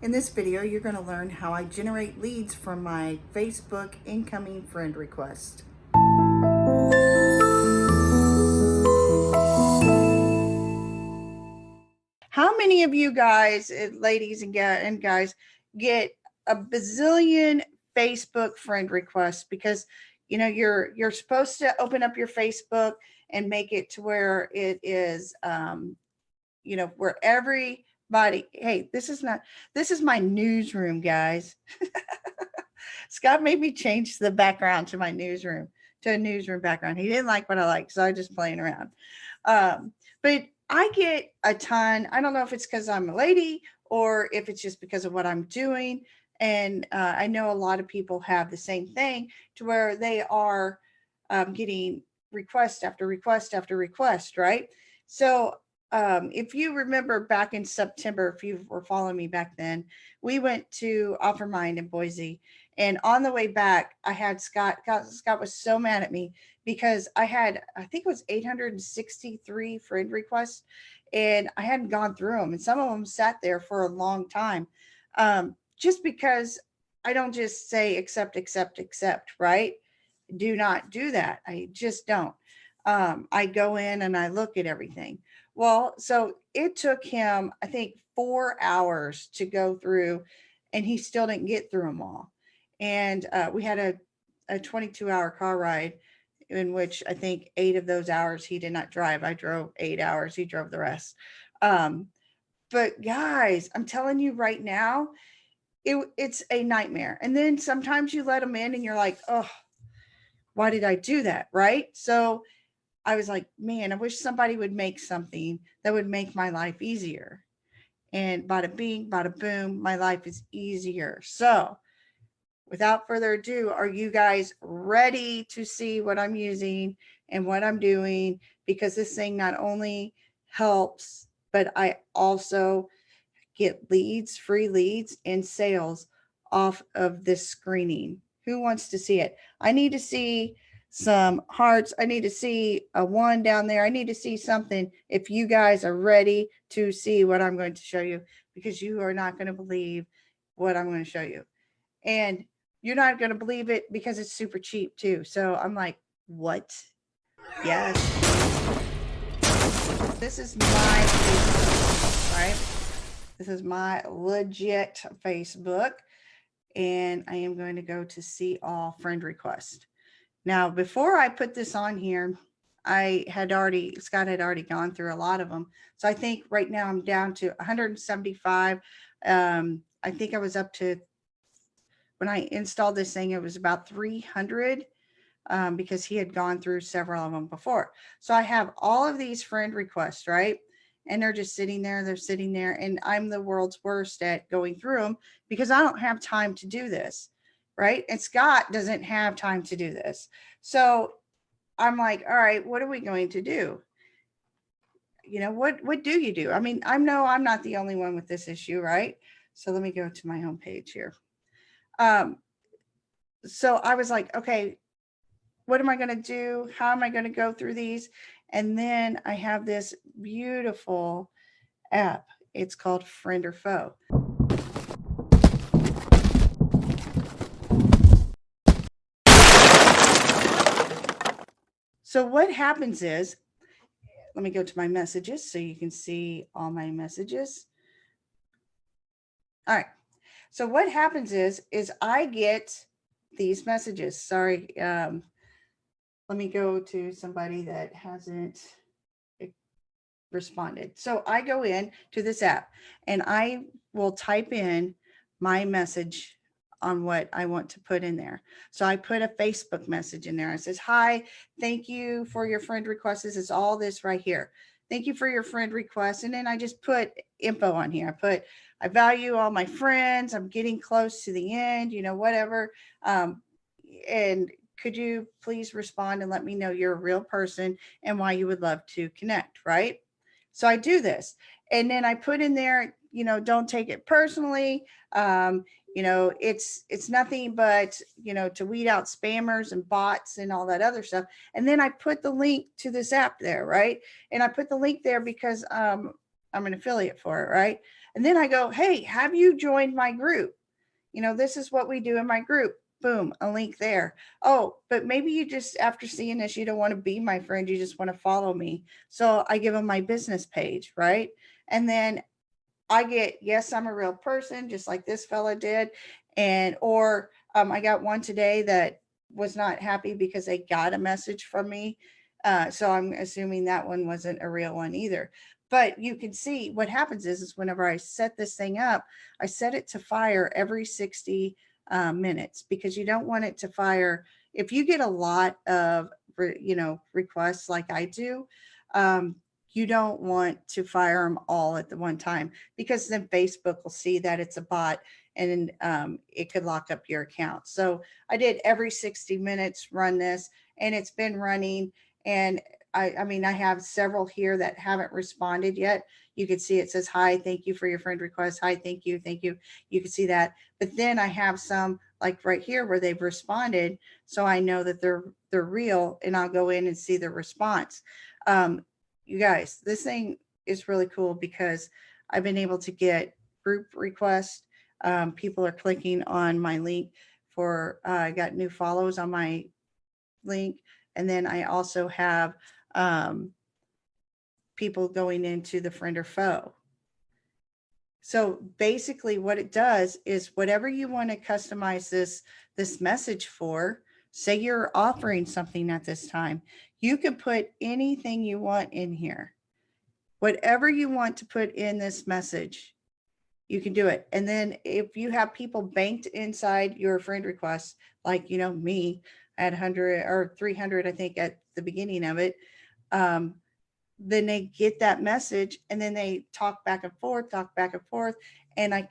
In this video, you're going to learn how I generate leads from my Facebook incoming friend request. How many of you guys, ladies and guys, get a bazillion Facebook friend requests because you're supposed to open up your Facebook and make it to where it is where everybody, hey, this is my newsroom, guys. Scott made me change the background to my newsroom, to a newsroom background. He didn't like what I like, so I was just playing around. But I get a ton. I don't know if it's because I'm a lady or if it's just because of what I'm doing. And I know a lot of people have the same thing to where they are getting request after request after request, right? So if you remember back in September, if you were following me back then, we went to Offermind in Boise. And on the way back, I had Scott. Scott was so mad at me because I think it was 863 friend requests, and I hadn't gone through them. And some of them sat there for a long time. Just because I don't just say accept, accept, accept, right? Do not do that. I just don't. I go in and I look at everything. Well, so it took him, I think, 4 hours to go through, and he still didn't get through them all. And we had a 22-hour car ride in which I think 8 of those hours he did not drive. I drove 8 hours, he drove the rest. But guys, I'm telling you right now, it's a nightmare. And then sometimes you let them in and you're like, oh, why did I do that? Right? So I was like, man, I wish somebody would make something that would make my life easier. And bada bing, bada boom, my life is easier. So without further ado, are you guys ready to see what I'm using and what I'm doing? Because this thing not only helps, but I also get leads, free leads, and sales off of this screening. Who wants to see it? I need to see some hearts. I need to see a 1 down there. I need to see something if you guys are ready to see what I'm going to show you, because you are not going to believe what I'm going to show you. And you're not going to believe it because it's super cheap too. So I'm like, what? Yes. This is my Facebook, right? This is my legit Facebook. And I am going to go to see all friend requests. Now, before I put this on here, Scott had already gone through a lot of them. So I think right now I'm down to 175. I think I was up to, when I installed this thing, it was about 300 because he had gone through several of them before. So I have all of these friend requests, right? And they're just sitting there, and I'm the world's worst at going through them because I don't have time to do this, right? And Scott doesn't have time to do this. So I'm like, all right, what are we going to do? What do you do? I mean, I know I'm not the only one with this issue, right? So let me go to my homepage here. So I was like, okay, what am I going to do? How am I going to go through these? And then I have this beautiful app. It's called Friend or Foe. So what happens is, let me go to my messages so you can see all my messages. All right. So what happens is I get these messages. Sorry. Let me go to somebody that hasn't responded. So I go in to this app and I will type in my message on what I want to put in there. So I put a Facebook message in there. It says, hi, thank you for your friend request. This is all this right here. Thank you for your friend request. And then I just put info on here. I value all my friends. I'm getting close to the end, whatever. And could you please respond and let me know you're a real person and why you would love to connect, right? So I do this. And then I put in there, don't take it personally. It's nothing but, to weed out spammers and bots and all that other stuff. And then I put the link to this app there, right? And I put the link there because I'm an affiliate for it, right? And then I go, hey, have you joined my group? This is what we do in my group. Boom, a link there. Oh, but maybe you just, after seeing this, you don't want to be my friend. You just want to follow me. So I give them my business page, right? And then I get, yes, I'm a real person, just like this fella did. Or I got one today that was not happy because they got a message from me. So I'm assuming that one wasn't a real one either. But you can see what happens is whenever I set this thing up, I set it to fire every 60 minutes, because you don't want it to fire. If you get a lot of, requests like I do, you don't want to fire them all at the one time, because then Facebook will see that it's a bot, and it could lock up your account. So I did every 60 minutes run this, and it's been running. And I mean, I have several here that haven't responded yet. You can see it says, hi, thank you for your friend request. Hi, thank you. Thank you. You can see that. But then I have some like right here where they've responded. So I know that they're real, and I'll go in and see the response. You guys, this thing is really cool because I've been able to get group requests. People are clicking on my link for, I got new follows on my link. And then I also have people going into the friend or foe. So basically what it does is whatever you want to customize this message for, say you're offering something at this time, you can put anything you want in here. Whatever you want to put in this message, you can do it. And then if you have people banked inside your friend requests, like, me, I had 100 or 300, I think, at the beginning of it. Then they get that message, and then they talk back and forth. And I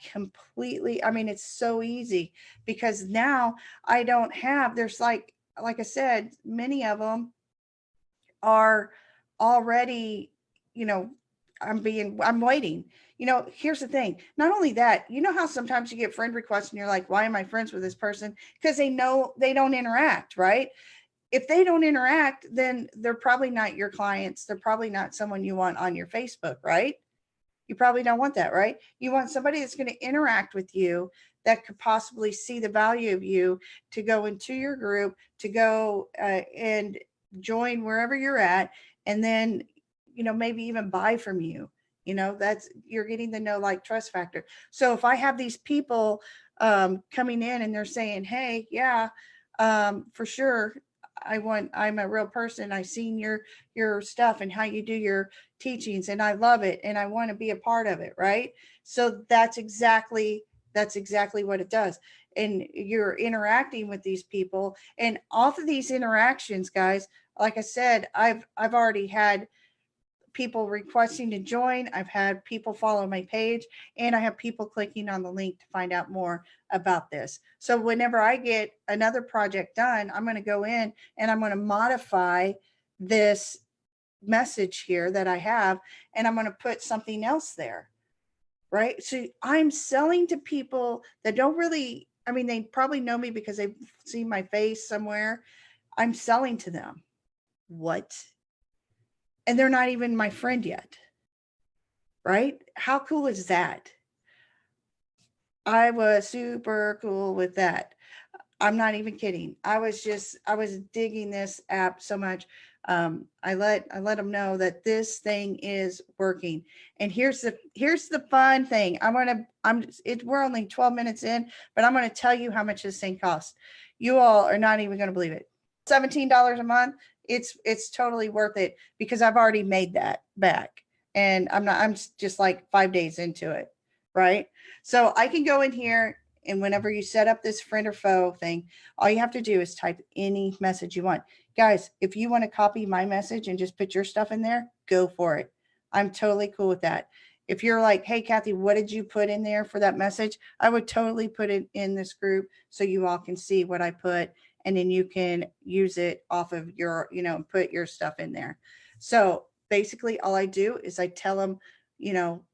mean, it's so easy, because now I don't have, there's like I said, many of them are already, I'm waiting. Here's the thing. Not only that, how sometimes you get friend requests and you're like, why am I friends with this person? Because they know they don't interact, right? If they don't interact, then they're probably not your clients. They're probably not someone you want on your Facebook, right? You probably don't want that, right? You want somebody that's going to interact with you, that could possibly see the value of you, to go into your group, to go and join wherever you're at, and then, maybe even buy from you. That's, you're getting the know, like, trust factor. So if I have these people coming in and they're saying, hey, yeah, for sure, I'm a real person. I've seen your stuff and how you do your teachings, and I love it, and I want to be a part of it, right? So that's exactly what it does. And you're interacting with these people, and off of these interactions, guys, like I said, I've already had people requesting to join. I've had people follow my page, and I have people clicking on the link to find out more about this. So whenever I get another project done, I'm going to go in and I'm going to modify this message here that I have, and I'm going to put something else there, right? So I'm selling to people that don't really, I mean, they probably know me because they've seen my face somewhere. I'm selling to them. What? And they're not even my friend yet, right? How cool is that? I was super cool with that. I'm not even kidding. I was digging this app so much. I let them know that this thing is working. And here's the fun thing. We're only 12 minutes in, but I'm going to tell you how much this thing costs. You all are not even going to believe it. $17 a month. It's totally worth it, because I've already made that back, and I'm just like 5 days into it, right? So I can go in here, and whenever you set up this friend or foe thing, all you have to do is type any message you want. Guys, if you want to copy my message and just put your stuff in there, go for it. I'm totally cool with that. If you're like, hey, Kathy, what did you put in there for that message? I would totally put it in this group so you all can see what I put, and then you can use it off of your, put your stuff in there. So basically all I do is I tell them,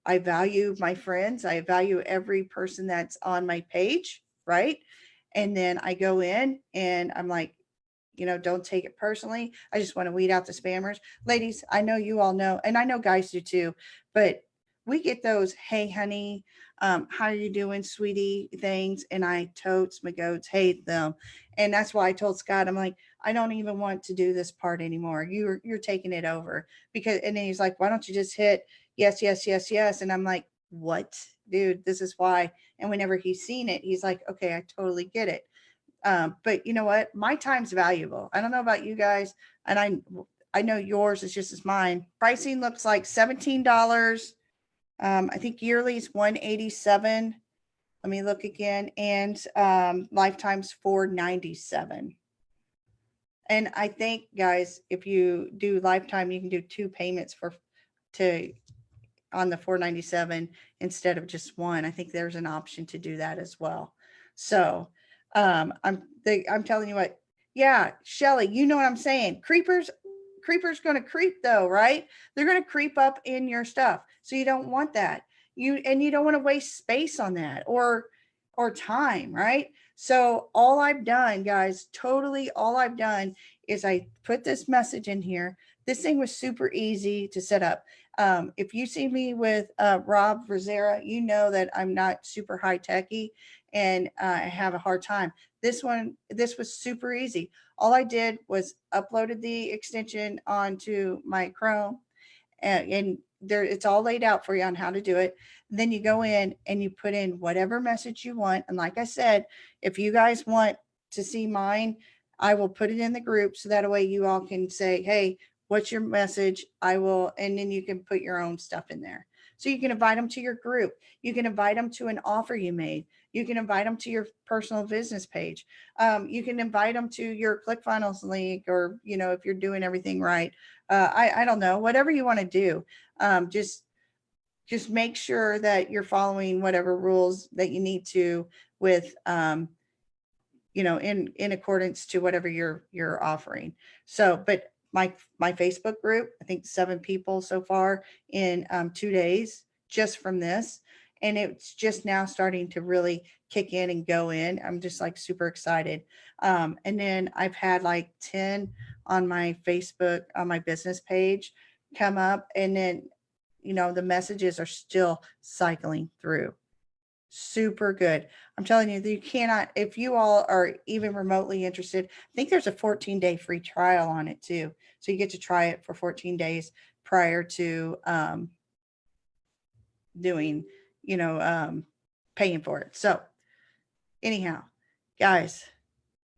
I value my friends. I value every person that's on my page, right? And then I go in and I'm like, don't take it personally. I just want to weed out the spammers. Ladies, I know you all know, and I know guys do too, but we get those, hey honey, how are you doing, sweetie things, and I totes my goats hate them. And that's why I told Scott, I'm like, I don't even want to do this part anymore. You're taking it over. Because and then he's like, why don't you just hit yes, yes, yes, yes? And I'm like, what, dude, this is why. And whenever he's seen it, he's like, okay, I totally get it. But you know what, my time's valuable. I don't know about you guys, and I know yours is just as mine. Pricing looks like $17. I think yearly is 187. Let me look again. And lifetime's 497. And I think, guys, if you do lifetime, you can do 2 payments to on the 497 instead of just one. I think there's an option to do that as well. So I'm telling you what, yeah, Shelly, you know what I'm saying. Creepers going to creep though, right? They're going to creep up in your stuff. So you don't want that. You don't want to waste space on that or time, right? So all I've done, guys, totally all I've done is I put this message in here. This thing was super easy to set up. If you see me with Rob Rosera, you know that I'm not super high techy and I have a hard time. This was super easy. All I did was uploaded the extension onto my Chrome, and there it's all laid out for you on how to do it. Then you go in and you put in whatever message you want. And like I said, if you guys want to see mine, I will put it in the group so that way you all can say, hey, what's your message? I will, and then you can put your own stuff in there. So you can invite them to your group. You can invite them to an offer you made. You can invite them to your personal business page. You can invite them to your ClickFunnels link, or if you're doing everything right. I don't know, whatever you want to do. Just make sure that you're following whatever rules that you need to with in accordance to whatever you're offering. So, but my Facebook group, I think 7 people so far in 2 days just from this, and it's just now starting to really kick in and go in. I'm just like super excited. And then I've had like 10 on my Facebook on my business page come up, and then the messages are still cycling through. Super good. I'm telling you, you cannot, if you all are even remotely interested, I think there's a 14-day free trial on it too. So you get to try it for 14 days prior to doing, paying for it. So anyhow, guys,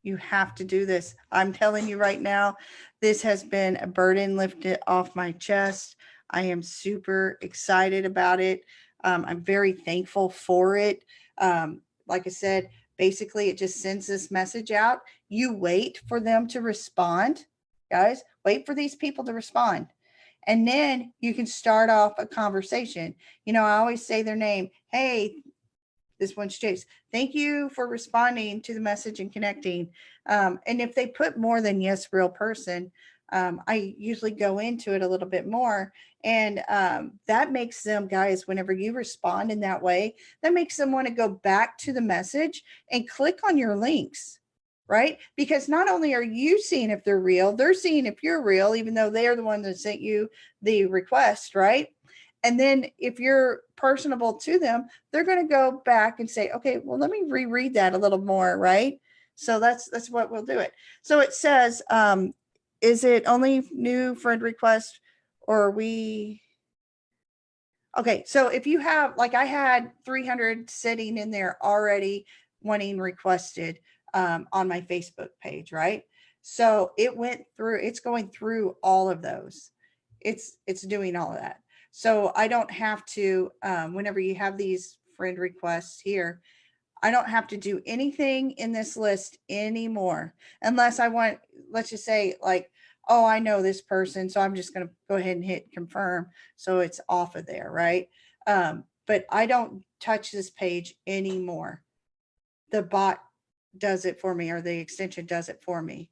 you have to do this. I'm telling you right now, this has been a burden lifted off my chest. I am super excited about it. I'm very thankful for it. Like I said, basically, it just sends this message out. You wait for them to respond, guys. Wait for these people to respond. And then you can start off a conversation. I always say their name. Hey, this one's Chase. Thank you for responding to the message and connecting. And if they put more than yes, real person, I usually go into it a little bit more. And that makes them, guys, whenever you respond in that way, that makes them want to go back to the message and click on your links, right? Because not only are you seeing if they're real, they're seeing if you're real, even though they're the one that sent you the request, right? And then if you're personable to them, they're going to go back and say, okay, well, let me reread that a little more, right? So that's what we'll do it. So it says, is it only new friend request, or we? Okay, so if you have, like I had 300 sitting in there already wanting requested on my Facebook page, right? So it's going through all of those. It's doing all of that. So I don't have to, whenever you have these friend requests here, I don't have to do anything in this list anymore unless I want, let's just say, like, oh, I know this person, so I'm just going to go ahead and hit confirm. So it's off of there, right? But I don't touch this page anymore. The bot does it for me, or the extension does it for me.